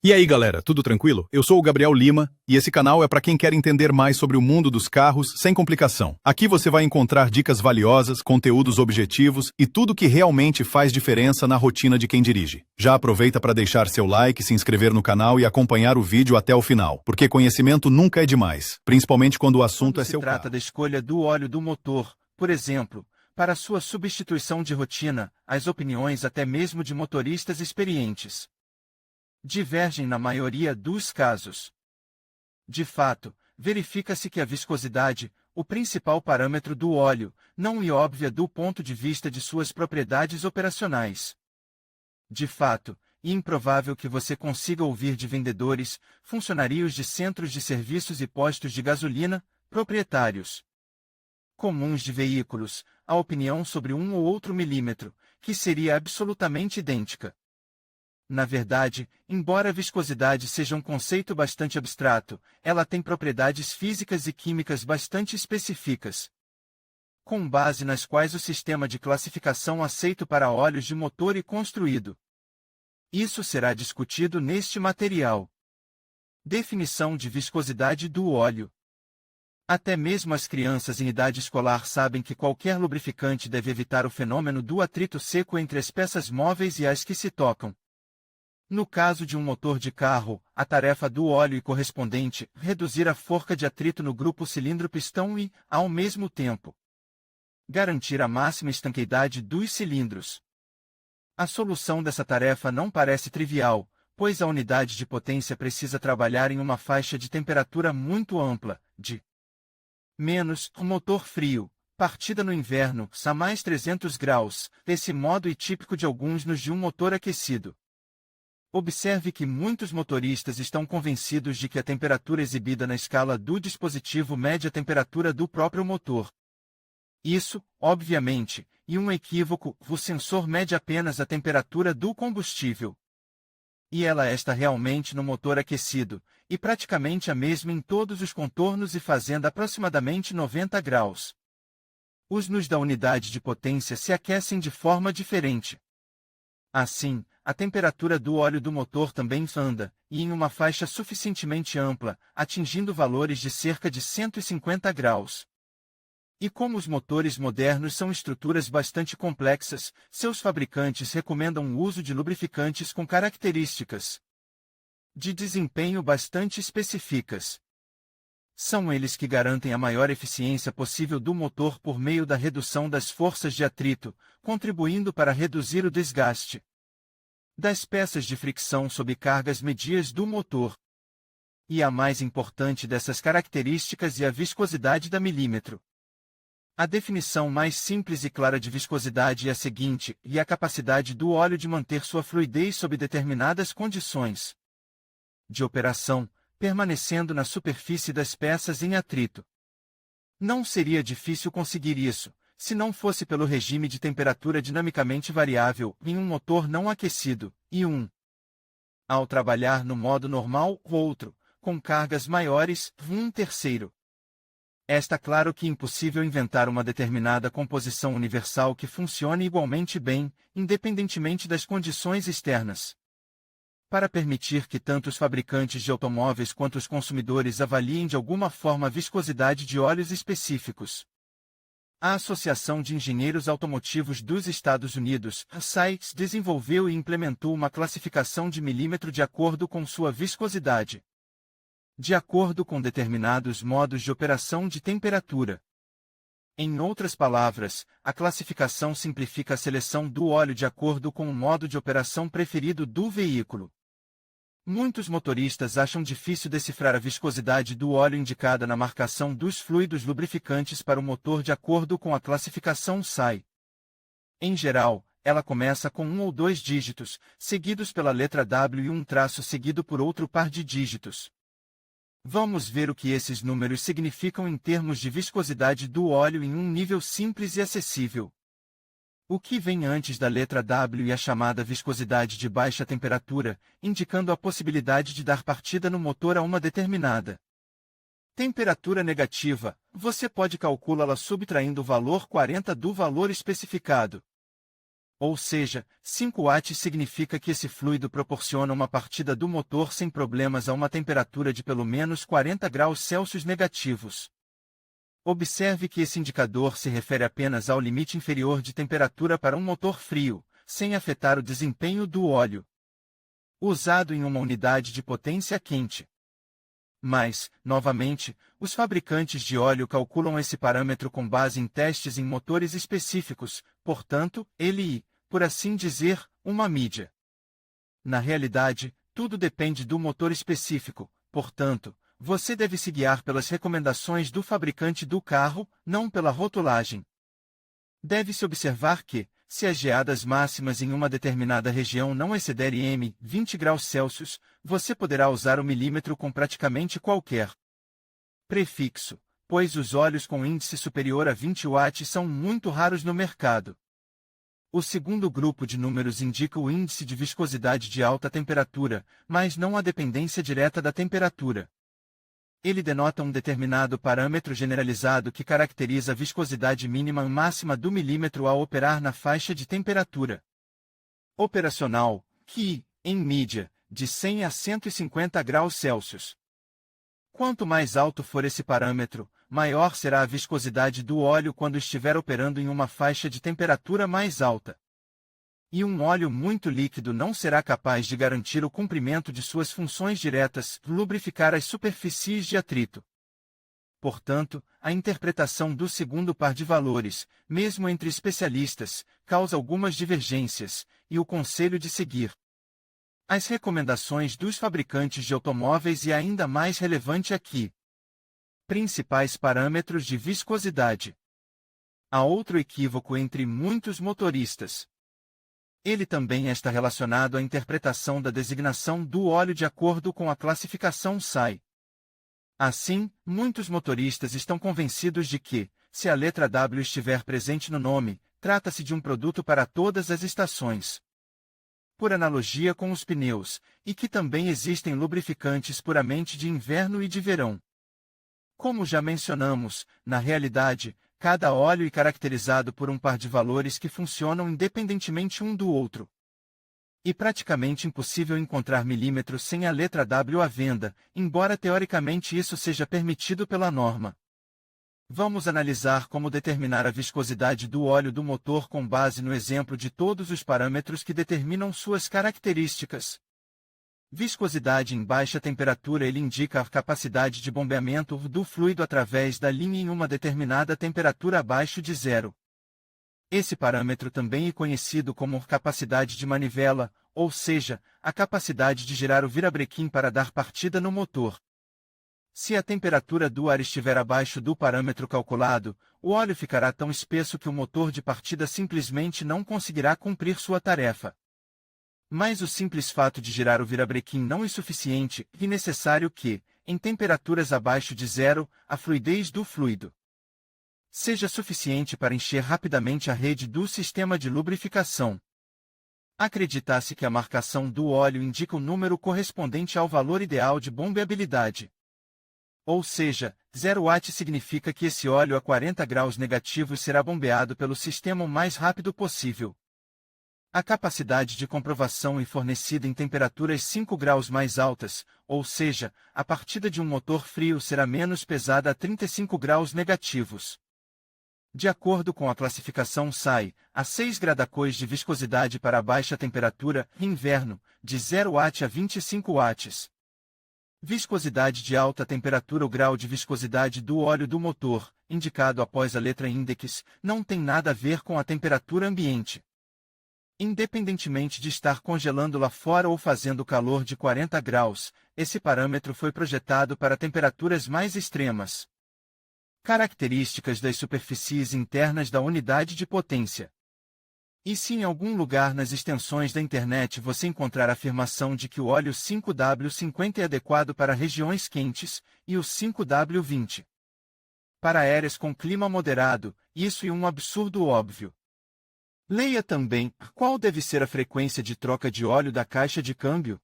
E aí, galera, tudo tranquilo? Eu sou o Gabriel Lima e esse canal é para quem quer entender mais sobre o mundo dos carros sem complicação. Aqui você vai encontrar dicas valiosas, conteúdos objetivos e tudo que realmente faz diferença na rotina de quem dirige. Já aproveita para deixar seu like, se inscrever no canal e acompanhar o vídeo até o final, porque conhecimento nunca é demais, principalmente quando o assunto é seu carro. Quando se trata da escolha do óleo do motor, por exemplo, para sua substituição de rotina, as opiniões até mesmo de motoristas experientes divergem na maioria dos casos. De fato, verifica-se que a viscosidade, o principal parâmetro do óleo, não é óbvia do ponto de vista de suas propriedades operacionais. De fato, é improvável que você consiga ouvir de vendedores, funcionários de centros de serviços e postos de gasolina, proprietários comuns de veículos, a opinião sobre um ou outro milímetro, que seria absolutamente idêntica. Na verdade, embora a viscosidade seja um conceito bastante abstrato, ela tem propriedades físicas e químicas bastante específicas, com base nas quais o sistema de classificação aceito para óleos de motor é construído. Isso será discutido neste material. Definição de viscosidade do óleo. Até mesmo as crianças em idade escolar sabem que qualquer lubrificante deve evitar o fenômeno do atrito seco entre as peças móveis e as que se tocam. No caso de um motor de carro, a tarefa do óleo é correspondente, reduzir a forca de atrito no grupo cilindro-pistão e, ao mesmo tempo, garantir a máxima estanqueidade dos cilindros. A solução dessa tarefa não parece trivial, pois a unidade de potência precisa trabalhar em uma faixa de temperatura muito ampla, de o motor frio, partida no inverno, a mais 300 graus, desse modo é típico de alguns nos de um motor aquecido. Observe que muitos motoristas estão convencidos de que a temperatura exibida na escala do dispositivo mede a temperatura do próprio motor. Isso, obviamente, é um equívoco, o sensor mede apenas a temperatura do combustível. E ela está realmente no motor aquecido, e praticamente a mesma em todos os contornos e fazendo aproximadamente 90 graus. Os nus da unidade de potência se aquecem de forma diferente. Assim, a temperatura do óleo do motor também anda, e em uma faixa suficientemente ampla, atingindo valores de cerca de 150 graus. E como os motores modernos são estruturas bastante complexas, seus fabricantes recomendam o uso de lubrificantes com características de desempenho bastante específicas. São eles que garantem a maior eficiência possível do motor por meio da redução das forças de atrito, contribuindo para reduzir o desgaste das peças de fricção sob cargas médias do motor. E a mais importante dessas características é a viscosidade da milímetro. A definição mais simples e clara de viscosidade é a seguinte, e a capacidade do óleo de manter sua fluidez sob determinadas condições de operação, permanecendo na superfície das peças em atrito. Não seria difícil conseguir isso, se não fosse pelo regime de temperatura dinamicamente variável em um motor não aquecido, e ao trabalhar no modo normal, o outro, com cargas maiores, um terceiro. Está claro que é impossível inventar uma determinada composição universal que funcione igualmente bem, independentemente das condições externas. Para permitir que tanto os fabricantes de automóveis quanto os consumidores avaliem de alguma forma a viscosidade de óleos específicos, a Associação de Engenheiros Automotivos dos Estados Unidos, ASAI, desenvolveu e implementou uma classificação de milímetro de acordo com sua viscosidade, de acordo com determinados modos de operação de temperatura. Em outras palavras, a classificação simplifica a seleção do óleo de acordo com o modo de operação preferido do veículo. Muitos motoristas acham difícil decifrar a viscosidade do óleo indicada na marcação dos fluidos lubrificantes para o motor de acordo com a classificação SAI. Em geral, ela começa com um ou dois dígitos, seguidos pela letra W e um traço seguido por outro par de dígitos. Vamos ver o que esses números significam em termos de viscosidade do óleo em um nível simples e acessível. O que vem antes da letra W é a chamada viscosidade de baixa temperatura, indicando a possibilidade de dar partida no motor a uma determinada temperatura negativa. Você pode calculá-la subtraindo o valor 40 do valor especificado. Ou seja, 5 watts significa que esse fluido proporciona uma partida do motor sem problemas a uma temperatura de pelo menos 40 graus Celsius negativos. Observe que esse indicador se refere apenas ao limite inferior de temperatura para um motor frio, sem afetar o desempenho do óleo usado em uma unidade de potência quente. Mas, novamente, os fabricantes de óleo calculam esse parâmetro com base em testes em motores específicos, portanto, ele é, por assim dizer, uma mídia. Na realidade, tudo depende do motor específico, portanto, você deve se guiar pelas recomendações do fabricante do carro, não pela rotulagem. Deve-se observar que, se as geadas máximas em uma determinada região não excederem 20 graus Celsius, você poderá usar o milímetro com praticamente qualquer prefixo, pois os óleos com índice superior a 20 watts são muito raros no mercado. O segundo grupo de números indica o índice de viscosidade de alta temperatura, mas não a dependência direta da temperatura. Ele denota um determinado parâmetro generalizado que caracteriza a viscosidade mínima e máxima do milímetro ao operar na faixa de temperatura operacional, que, em média, de 100 a 150 graus Celsius. Quanto mais alto for esse parâmetro, maior será a viscosidade do óleo quando estiver operando em uma faixa de temperatura mais alta. E um óleo muito líquido não será capaz de garantir o cumprimento de suas funções diretas, lubrificar as superfícies de atrito. Portanto, a interpretação do segundo par de valores, mesmo entre especialistas, causa algumas divergências, e o conselho de seguir as recomendações dos fabricantes de automóveis e ainda mais relevante aqui. Principais parâmetros de viscosidade. Há outro equívoco entre muitos motoristas. Ele também está relacionado à interpretação da designação do óleo de acordo com a classificação SAE. Assim, muitos motoristas estão convencidos de que, se a letra W estiver presente no nome, trata-se de um produto para todas as estações. Por analogia com os pneus, e que também existem lubrificantes puramente de inverno e de verão. Como já mencionamos, na realidade, cada óleo é caracterizado por um par de valores que funcionam independentemente um do outro. E praticamente impossível encontrar milímetros sem a letra W à venda, embora teoricamente isso seja permitido pela norma. Vamos analisar como determinar a viscosidade do óleo do motor com base no exemplo de todos os parâmetros que determinam suas características. Viscosidade em baixa temperatura. Ele indica a capacidade de bombeamento do fluido através da linha em uma determinada temperatura abaixo de zero. Esse parâmetro também é conhecido como capacidade de manivela, ou seja, a capacidade de girar o virabrequim para dar partida no motor. Se a temperatura do ar estiver abaixo do parâmetro calculado, o óleo ficará tão espesso que o motor de partida simplesmente não conseguirá cumprir sua tarefa. Mas o simples fato de girar o virabrequim não é suficiente, e necessário que, em temperaturas abaixo de zero, a fluidez do fluido seja suficiente para encher rapidamente a rede do sistema de lubrificação. Acredita-se que a marcação do óleo indica o número correspondente ao valor ideal de bombeabilidade. Ou seja, 0 watt significa que esse óleo a 40 graus negativos será bombeado pelo sistema o mais rápido possível. A capacidade de comprovação é fornecida em temperaturas 5 graus mais altas, ou seja, a partida de um motor frio será menos pesada a 35 graus negativos. De acordo com a classificação SAE, há 6 gradacões de viscosidade para a baixa temperatura, inverno, de 0 watt a 25 watts. Viscosidade de alta temperatura. O grau de viscosidade do óleo do motor, indicado após a letra índex, não tem nada a ver com a temperatura ambiente. Independentemente de estar congelando lá fora ou fazendo calor de 40 graus, esse parâmetro foi projetado para temperaturas mais extremas. Características das superfícies internas da unidade de potência. E se em algum lugar nas extensões da internet você encontrar a afirmação de que o óleo 5W50 é adequado para regiões quentes, e o 5W20 para áreas com clima moderado, isso é um absurdo óbvio. Leia também qual deve ser a frequência de troca de óleo da caixa de câmbio.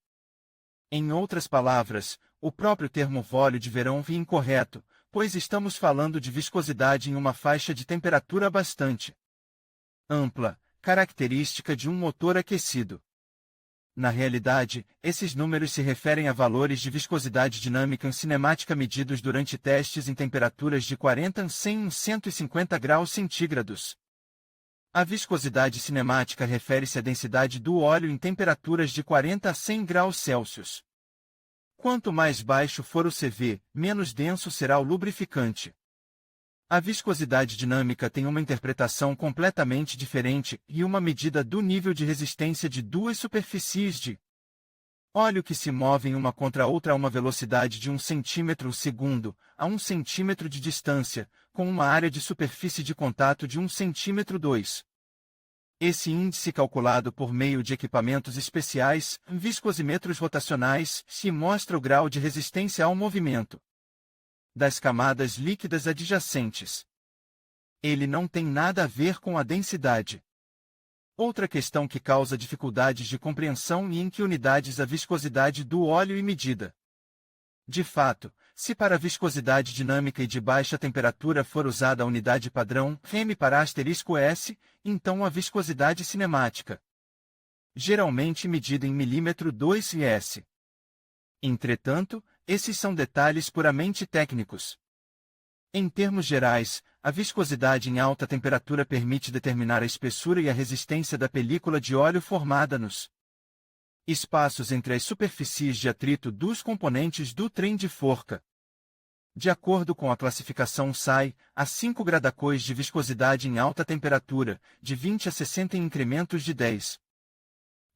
Em outras palavras, o próprio termo óleo de verão é incorreto, pois estamos falando de viscosidade em uma faixa de temperatura bastante ampla, característica de um motor aquecido. Na realidade, esses números se referem a valores de viscosidade dinâmica cinemática medidos durante testes em temperaturas de 40 a 100 a 150 graus centígrados. A viscosidade cinemática refere-se à densidade do óleo em temperaturas de 40 a 100 graus Celsius. Quanto mais baixo for o CV, menos denso será o lubrificante. A viscosidade dinâmica tem uma interpretação completamente diferente e uma medida do nível de resistência de duas superfícies de óleo que se movem uma contra a outra a uma velocidade de 1 cm/segundo, a 1 cm de distância, com uma área de superfície de contato de 1 cm/2. Esse índice calculado por meio de equipamentos especiais, viscosímetros rotacionais, se mostra o grau de resistência ao movimento das camadas líquidas adjacentes. Ele não tem nada a ver com a densidade. Outra questão que causa dificuldades de compreensão e em que unidades a viscosidade do óleo e medida. De fato, se para a viscosidade dinâmica e de baixa temperatura for usada a unidade padrão M para *S, então a viscosidade cinemática, geralmente medida em milímetro 2s. Entretanto, esses são detalhes puramente técnicos. Em termos gerais, a viscosidade em alta temperatura permite determinar a espessura e a resistência da película de óleo formada nos espaços entre as superfícies de atrito dos componentes do trem de forca. De acordo com a classificação SAI, há 5 gradacões de viscosidade em alta temperatura, de 20 a 60 em incrementos de 10.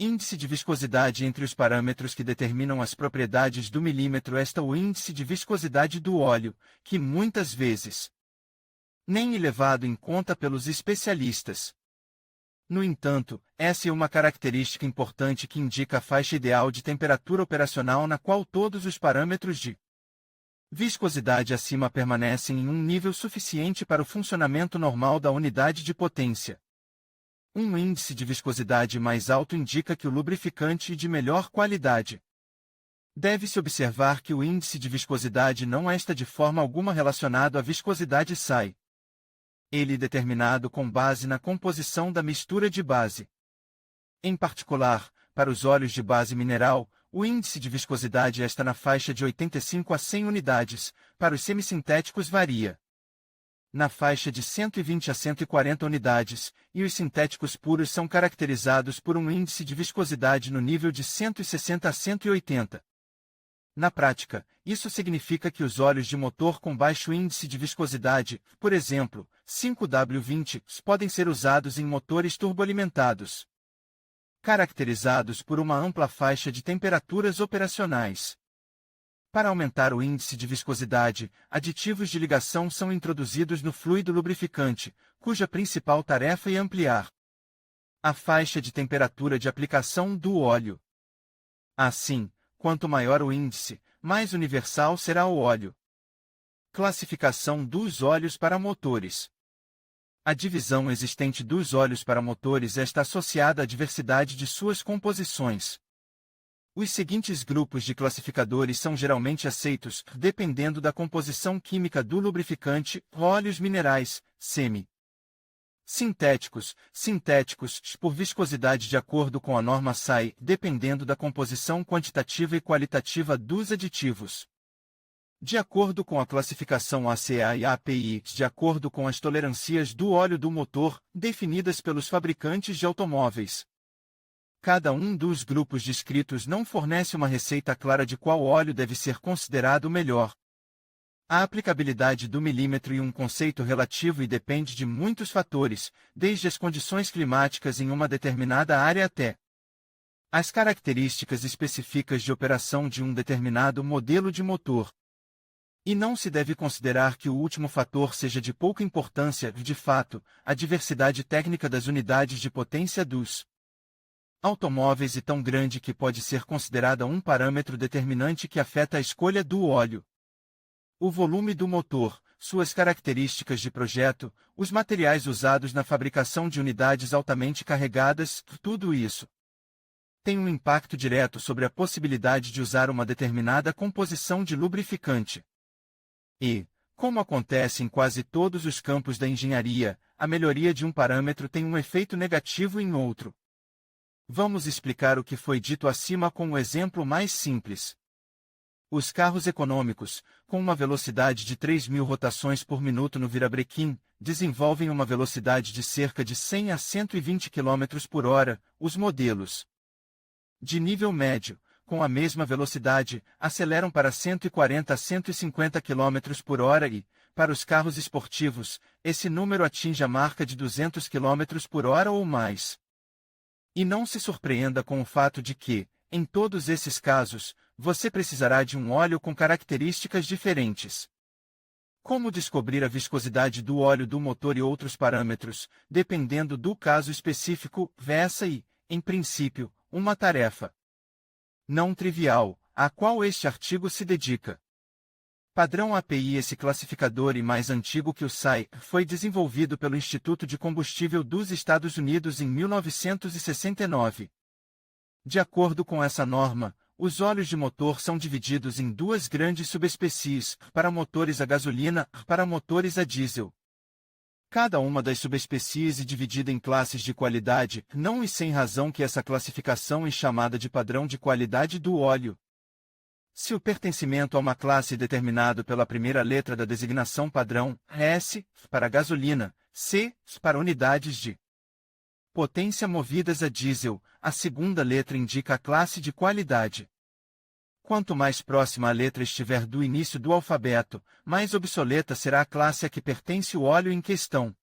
Índice de viscosidade entre os parâmetros que determinam as propriedades do milímetro está o índice de viscosidade do óleo, que muitas vezes nem é levado em conta pelos especialistas. No entanto, essa é uma característica importante que indica a faixa ideal de temperatura operacional na qual todos os parâmetros de viscosidade acima permanecem em um nível suficiente para o funcionamento normal da unidade de potência. Um índice de viscosidade mais alto indica que o lubrificante é de melhor qualidade. Deve-se observar que o índice de viscosidade não está de forma alguma relacionado à viscosidade SAI. Ele é determinado com base na composição da mistura de base. Em particular, para os óleos de base mineral, o índice de viscosidade está na faixa de 85 a 100 unidades, para os semissintéticos varia na faixa de 120 a 140 unidades, e os sintéticos puros são caracterizados por um índice de viscosidade no nível de 160 a 180. Na prática, isso significa que os óleos de motor com baixo índice de viscosidade, por exemplo, 5W20, podem ser usados em motores turboalimentados, caracterizados por uma ampla faixa de temperaturas operacionais. Para aumentar o índice de viscosidade, aditivos de ligação são introduzidos no fluido lubrificante, cuja principal tarefa é ampliar a faixa de temperatura de aplicação do óleo. Assim, quanto maior o índice, mais universal será o óleo. Classificação dos óleos para motores. A divisão existente dos óleos para motores está associada à diversidade de suas composições. Os seguintes grupos de classificadores são geralmente aceitos, dependendo da composição química do lubrificante: óleos minerais, sintéticos, por viscosidade de acordo com a norma SAI, dependendo da composição quantitativa e qualitativa dos aditivos. De acordo com a classificação ACA e API, de acordo com as tolerâncias do óleo do motor, definidas pelos fabricantes de automóveis. Cada um dos grupos descritos não fornece uma receita clara de qual óleo deve ser considerado melhor. A aplicabilidade do milímetro é um conceito relativo e depende de muitos fatores, desde as condições climáticas em uma determinada área até as características específicas de operação de um determinado modelo de motor. E não se deve considerar que o último fator seja de pouca importância. De fato, a diversidade técnica das unidades de potência dos automóveis é tão grande que pode ser considerada um parâmetro determinante que afeta a escolha do óleo. O volume do motor, suas características de projeto, os materiais usados na fabricação de unidades altamente carregadas, tudo isso tem um impacto direto sobre a possibilidade de usar uma determinada composição de lubrificante. E, Como acontece em quase todos os campos da engenharia, a melhoria de um parâmetro tem um efeito negativo em outro. Vamos explicar o que foi dito acima com um exemplo mais simples. Os carros econômicos, com uma velocidade de 3.000 rotações por minuto no virabrequim, desenvolvem uma velocidade de cerca de 100 a 120 km por hora. Os modelos de nível médio, com a mesma velocidade, aceleram para 140 a 150 km por hora e, para os carros esportivos, esse número atinge a marca de 200 km por hora ou mais. E não se surpreenda com o fato de que, em todos esses casos, você precisará de um óleo com características diferentes. Como descobrir a viscosidade do óleo do motor e outros parâmetros, dependendo do caso específico, essa e, em princípio, uma tarefa não trivial, a qual este artigo se dedica. Padrão API. Esse classificador e mais antigo que o SAI, foi desenvolvido pelo Instituto de Combustível dos Estados Unidos em 1969. De acordo com essa norma, os óleos de motor são divididos em duas grandes subespecies, para motores a gasolina e para motores a diesel. Cada uma das subespecies é dividida em classes de qualidade, não e sem razão que essa classificação é chamada de padrão de qualidade do óleo. Se o pertencimento a uma classe é determinado pela primeira letra da designação padrão, S, para gasolina, C, para unidades de potência movidas a diesel, a segunda letra indica a classe de qualidade. Quanto mais próxima a letra estiver do início do alfabeto, mais obsoleta será a classe a que pertence o óleo em questão.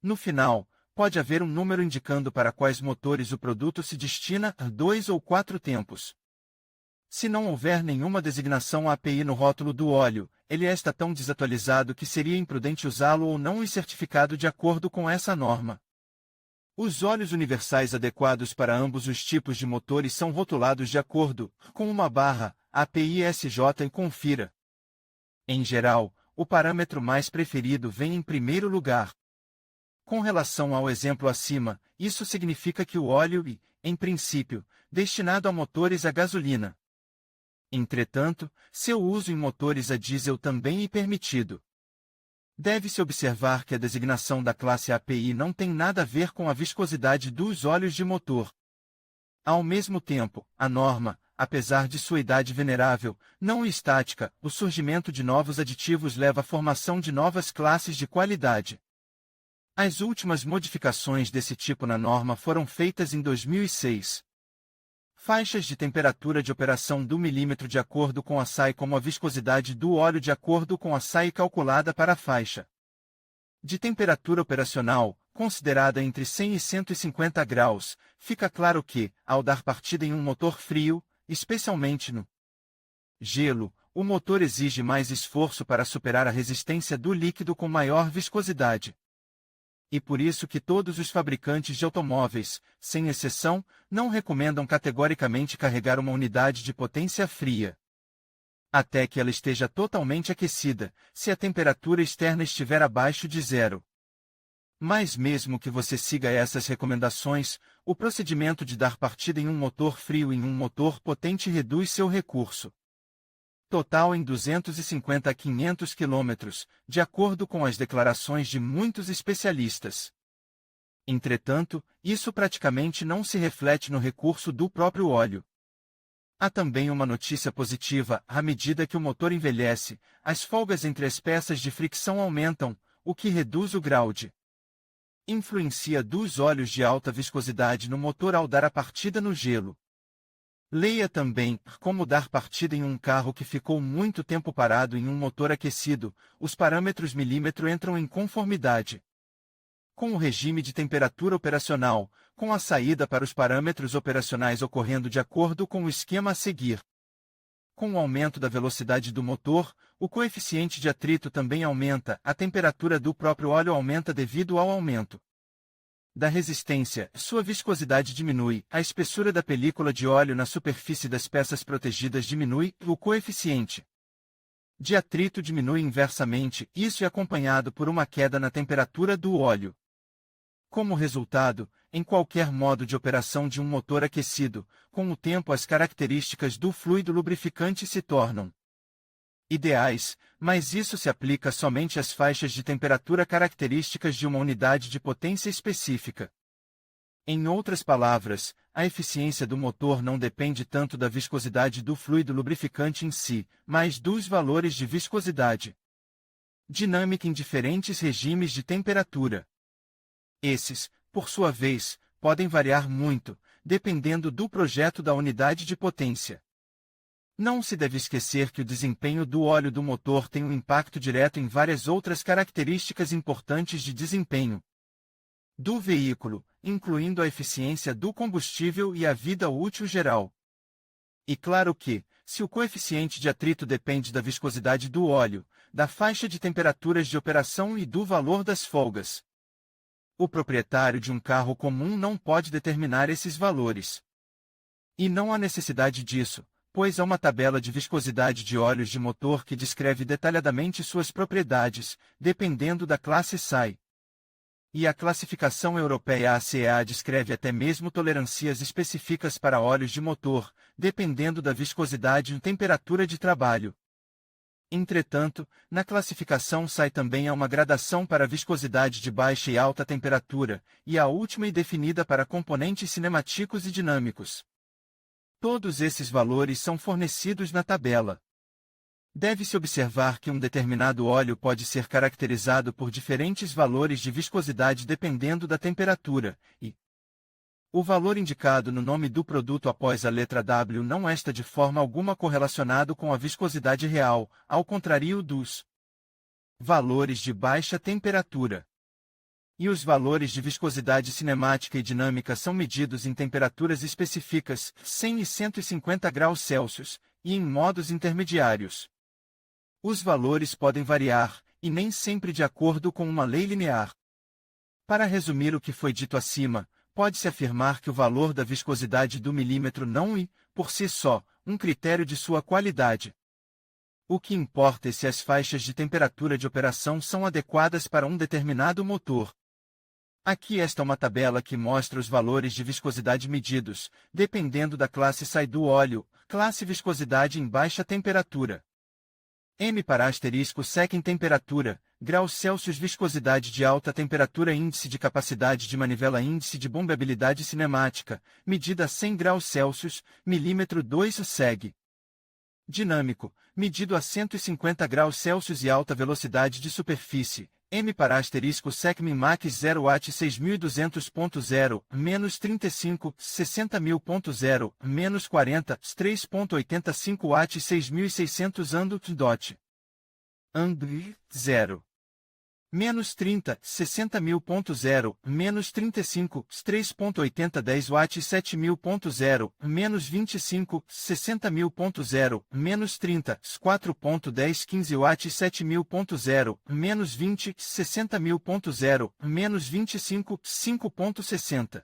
No final, pode haver um número indicando para quais motores o produto se destina a 2 ou 4 tempos. Se não houver nenhuma designação API no rótulo do óleo, ele está tão desatualizado que seria imprudente usá-lo ou não e certificado de acordo com essa norma. Os óleos universais adequados para ambos os tipos de motores são rotulados de acordo com uma barra API-SJ e confira. Em geral, o parâmetro mais preferido vem em primeiro lugar. Com relação ao exemplo acima, isso significa que o óleo é, em princípio, destinado a motores a gasolina. Entretanto, seu uso em motores a diesel também é permitido. Deve-se observar que a designação da classe API não tem nada a ver com a viscosidade dos óleos de motor. Ao mesmo tempo, a norma, apesar de sua idade venerável, não é estática. O surgimento de novos aditivos leva à formação de novas classes de qualidade. As últimas modificações desse tipo na norma foram feitas em 2006. Faixas de temperatura de operação do milímetro de acordo com a SAI, como a viscosidade do óleo de acordo com a SAI calculada para a faixa de temperatura operacional, considerada entre 100 e 150 graus. Fica claro que, ao dar partida em um motor frio, especialmente no gelo, o motor exige mais esforço para superar a resistência do líquido com maior viscosidade. E por isso que todos os fabricantes de automóveis, sem exceção, não recomendam categoricamente carregar uma unidade de potência fria até que ela esteja totalmente aquecida, se a temperatura externa estiver abaixo de zero. Mas mesmo que você siga essas recomendações, o procedimento de dar partida em um motor frio em um motor potente reduz seu recurso total em 250 a 500 km, de acordo com as declarações de muitos especialistas. Entretanto, isso praticamente não se reflete no recurso do próprio óleo. Há também uma notícia positiva: à medida que o motor envelhece, as folgas entre as peças de fricção aumentam, o que reduz o grau de influência dos óleos de alta viscosidade no motor ao dar a partida no gelo. Leia também como dar partida em um carro que ficou muito tempo parado em um motor aquecido. Os parâmetros milímetro entram em conformidade com o regime de temperatura operacional, com a saída para os parâmetros operacionais ocorrendo de acordo com o esquema a seguir. Com o aumento da velocidade do motor, o coeficiente de atrito também aumenta, a temperatura do próprio óleo aumenta devido ao aumento da resistência, sua viscosidade diminui, a espessura da película de óleo na superfície das peças protegidas diminui, o coeficiente de atrito diminui inversamente, isso é acompanhado por uma queda na temperatura do óleo. Como resultado, em qualquer modo de operação de um motor aquecido, com o tempo as características do fluido lubrificante se tornam ideais, mas isso se aplica somente às faixas de temperatura características de uma unidade de potência específica. Em outras palavras, a eficiência do motor não depende tanto da viscosidade do fluido lubrificante em si, mas dos valores de viscosidade dinâmica em diferentes regimes de temperatura. Esses, por sua vez, podem variar muito, dependendo do projeto da unidade de potência. Não se deve esquecer que o desempenho do óleo do motor tem um impacto direto em várias outras características importantes de desempenho do veículo, incluindo a eficiência do combustível e a vida útil geral. E claro que, se o coeficiente de atrito depende da viscosidade do óleo, da faixa de temperaturas de operação e do valor das folgas, o proprietário de um carro comum não pode determinar esses valores. E não há necessidade disso, pois há uma tabela de viscosidade de óleos de motor que descreve detalhadamente suas propriedades, dependendo da classe SAE. E a classificação europeia ACEA descreve até mesmo tolerâncias específicas para óleos de motor, dependendo da viscosidade e temperatura de trabalho. Entretanto, na classificação SAE também há uma gradação para viscosidade de baixa e alta temperatura, e a última é definida para componentes cinemáticos e dinâmicos. Todos esses valores são fornecidos na tabela. Deve-se observar que um determinado óleo pode ser caracterizado por diferentes valores de viscosidade dependendo da temperatura, e o valor indicado no nome do produto após a letra W não está de forma alguma correlacionado com a viscosidade real, ao contrário dos valores de baixa temperatura. E os valores de viscosidade cinemática e dinâmica são medidos em temperaturas específicas, 100 e 150 graus Celsius, e em modos intermediários. Os valores podem variar, e nem sempre de acordo com uma lei linear. Para resumir o que foi dito acima, pode-se afirmar que o valor da viscosidade do milímetro não é, por si só, um critério de sua qualidade. O que importa é se as faixas de temperatura de operação são adequadas para um determinado motor. Aqui está uma tabela que mostra os valores de viscosidade medidos, dependendo da classe SAE do óleo, classe viscosidade em baixa temperatura. M para asterisco SEC em temperatura, graus Celsius viscosidade de alta temperatura índice de capacidade de manivela índice de bombeabilidade cinemática, medida a 100 graus Celsius, milímetro 2 SEG. Dinâmico, medido a 150 graus Celsius e alta velocidade de superfície, M para asterisco SEC min max 0 watt 6200.0, menos 35, 60.000.0, menos 40, 3.85 watt 6600 dot. And 0. Menos 30, 60.000.0, menos 35, 3.80 10 watt 7.000.0, menos 25, 60.000.0, menos 30, 4.10 15 watt 7.000.0, menos 20, 60.000.0, menos 25, 5.60.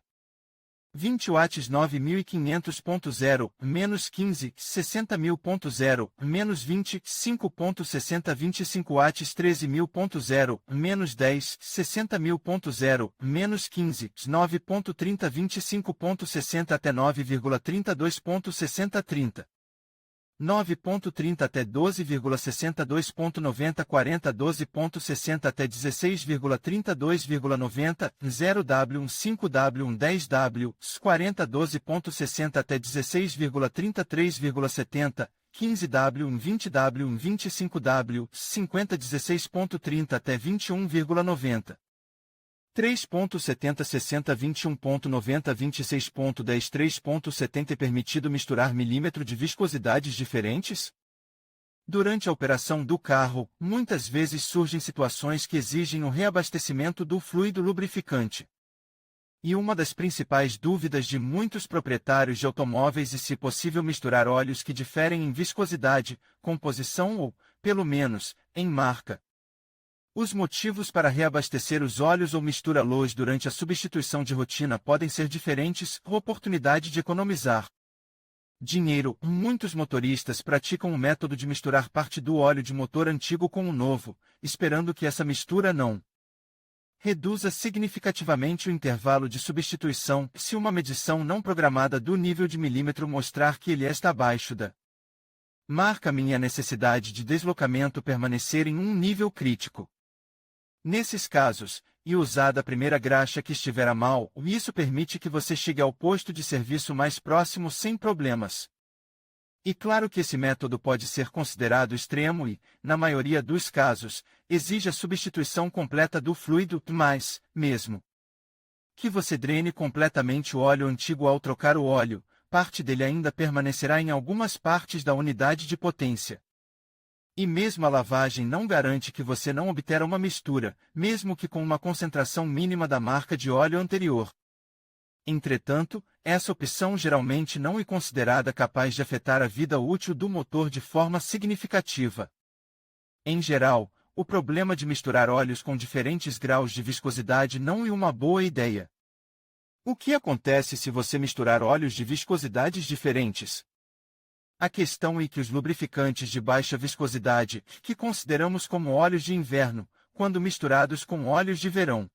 20 watts 9.500.0, menos 15, 60.000.0, menos 20, 5.60 25 watts 13.000.0, menos 10, 60.000.0, menos 15, 9.30 25.60 até 9,32.60 30. 9.30 até 12,62.90 40 12.60 até 16,32,90 0W 5W 10W 40 12.60 até 16,33,70 15W 20W 25W 50 16.30 até 21,90 3.70 60 21.90 26.10 3.70 É permitido misturar milímetro de viscosidades diferentes? Durante a operação do carro, muitas vezes surgem situações que exigem o reabastecimento do fluido lubrificante. E uma das principais dúvidas de muitos proprietários de automóveis é se possível misturar óleos que diferem em viscosidade, composição ou, pelo menos, em marca. Os motivos para reabastecer os óleos ou mistura-los durante a substituição de rotina podem ser diferentes, ou oportunidade de economizar dinheiro. Muitos motoristas praticam o método de misturar parte do óleo de motor antigo com o novo, esperando que essa mistura não reduza significativamente o intervalo de substituição se uma medição não programada do nível de milímetro mostrar que ele está abaixo da Marca-me a necessidade de deslocamento permanecer em um nível crítico. Nesses casos, e usada a primeira graxa que estiver a mal, isso permite que você chegue ao posto de serviço mais próximo sem problemas. E claro que esse método pode ser considerado extremo e, na maioria dos casos, exige a substituição completa do fluido, mas, mesmo que você drene completamente o óleo antigo ao trocar o óleo, parte dele ainda permanecerá em algumas partes da unidade de potência. E mesmo a lavagem não garante que você não obterá uma mistura, mesmo que com uma concentração mínima da marca de óleo anterior. Entretanto, essa opção geralmente não é considerada capaz de afetar a vida útil do motor de forma significativa. Em geral, o problema de misturar óleos com diferentes graus de viscosidade não é uma boa ideia. O que acontece se você misturar óleos de viscosidades diferentes? A questão é que os lubrificantes de baixa viscosidade, que consideramos como óleos de inverno, quando misturados com óleos de verão,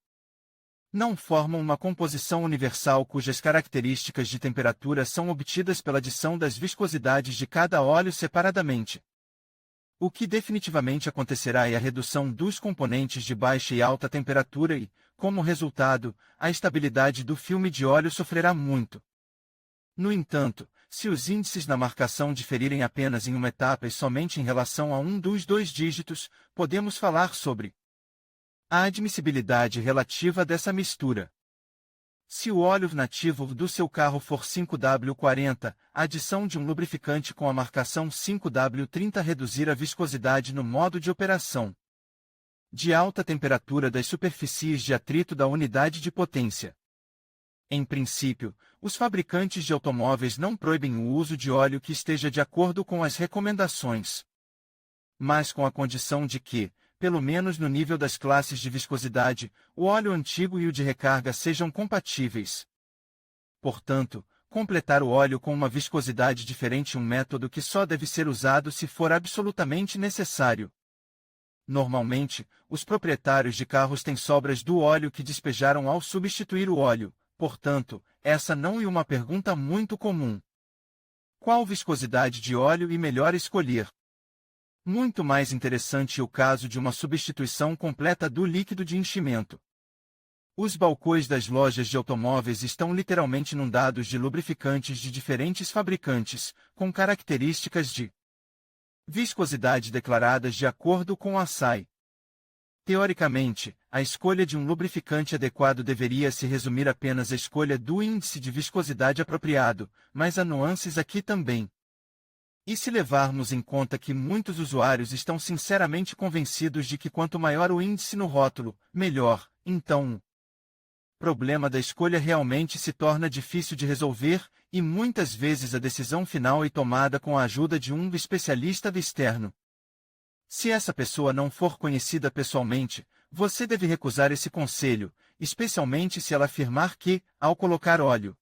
não formam uma composição universal cujas características de temperatura são obtidas pela adição das viscosidades de cada óleo separadamente. O que definitivamente acontecerá é a redução dos componentes de baixa e alta temperatura e, como resultado, a estabilidade do filme de óleo sofrerá muito. No entanto, se os índices na marcação diferirem apenas em uma etapa e somente em relação a um dos dois dígitos, podemos falar sobre a admissibilidade relativa dessa mistura. Se o óleo nativo do seu carro for 5W40, a adição de um lubrificante com a marcação 5W30 reduzir a viscosidade no modo de operação de alta temperatura das superfícies de atrito da unidade de potência. Em princípio, os fabricantes de automóveis não proíbem o uso de óleo que esteja de acordo com as recomendações, mas com a condição de que, pelo menos no nível das classes de viscosidade, o óleo antigo e o de recarga sejam compatíveis. Portanto, completar o óleo com uma viscosidade diferente é um método que só deve ser usado se for absolutamente necessário. Normalmente, os proprietários de carros têm sobras do óleo que despejaram ao substituir o óleo, portanto, essa não é uma pergunta muito comum. Qual viscosidade de óleo é melhor escolher? Muito mais interessante é o caso de uma substituição completa do líquido de enchimento. Os balcões das lojas de automóveis estão literalmente inundados de lubrificantes de diferentes fabricantes, com características de viscosidade declaradas de acordo com a SAE. Teoricamente, a escolha de um lubrificante adequado deveria se resumir apenas à escolha do índice de viscosidade apropriado, mas há nuances aqui também. E se levarmos em conta que muitos usuários estão sinceramente convencidos de que quanto maior o índice no rótulo, melhor, então o problema da escolha realmente se torna difícil de resolver, e muitas vezes a decisão final é tomada com a ajuda de um especialista externo. Se essa pessoa não for conhecida pessoalmente, você deve recusar esse conselho, especialmente se ela afirmar que, ao colocar óleo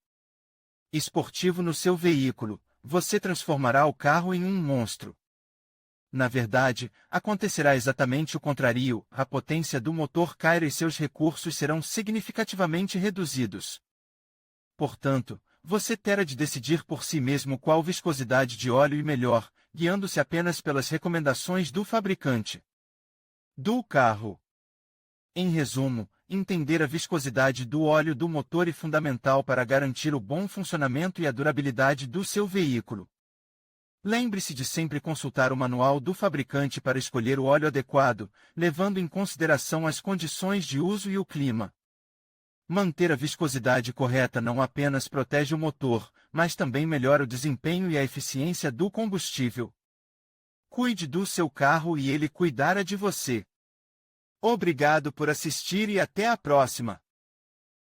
esportivo no seu veículo, você transformará o carro em um monstro. Na verdade, acontecerá exatamente o contrário, a potência do motor cairá e seus recursos serão significativamente reduzidos. Portanto, você terá de decidir por si mesmo qual viscosidade de óleo é melhor, guiando-se apenas pelas recomendações do fabricante do carro. Em resumo, entender a viscosidade do óleo do motor é fundamental para garantir o bom funcionamento e a durabilidade do seu veículo. Lembre-se de sempre consultar o manual do fabricante para escolher o óleo adequado, levando em consideração as condições de uso e o clima. Manter a viscosidade correta não apenas protege o motor, mas também melhora o desempenho e a eficiência do combustível. Cuide do seu carro e ele cuidará de você. Obrigado por assistir e até a próxima!